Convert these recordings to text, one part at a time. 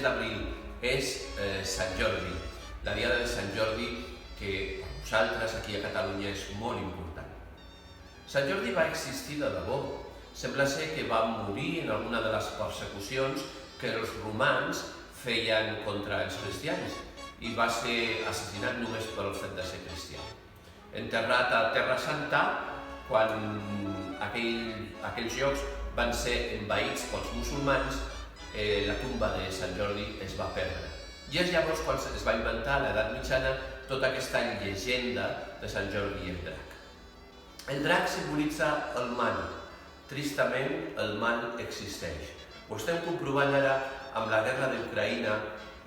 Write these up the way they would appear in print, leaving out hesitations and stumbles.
mes d'abril és Sant Jordi, la diada de Sant Jordi que per nosaltres aquí a Catalunya és molt important. Sant Jordi va existir de debò. Sembla ser que va morir en alguna de les persecucions que els romans feien contra els cristians i va ser assassinat només pel fet de ser cristià. Enterrat a Terra Santa, quan aquells llocs van ser envaïts pels musulmans, la tumba de Sant Jordi es va perdre. I és llavors quan es va inventar a l'edat mitjana tota aquesta llegenda de Sant Jordi i el drac. El drac simbolitza el mal. Tristament, el mal existeix. Ho estem comprovant ara amb la guerra d'Ucraïna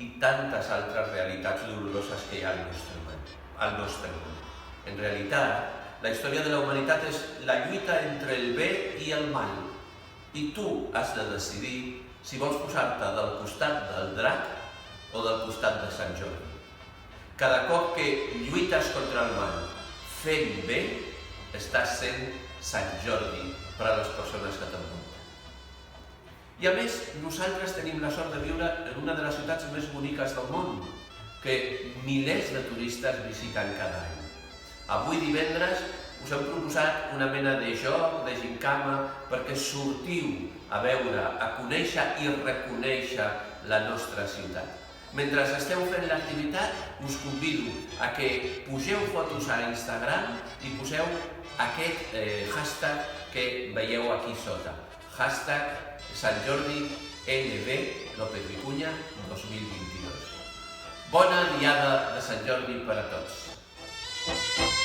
i tantes altres realitats doloroses que hi ha al nostre món. En realitat, la història de la humanitat és la lluita entre el bé i el mal. I tu has de decidir si vols posar-te del costat del drac o del costat de Sant Jordi. Cada cop que lluites contra el mal fent bé, estàs sent Sant Jordi per a les persones que t'envolten. I a més, nosaltres tenim la sort de viure en una de les ciutats més boniques del món, que milers de turistes visiten cada any. Avui divendres us hem proposat una mena de joc, de gincama, perquè sortiu a veure, a conèixer i reconèixer la nostra ciutat. Mentre esteu fent l'activitat, us convido a que pugeu fotos a Instagram i poseu aquest hashtag que veieu aquí sota. Hashtag Sant Jordi NB López Vicuña 2022. Bona diada de Sant Jordi per a tots!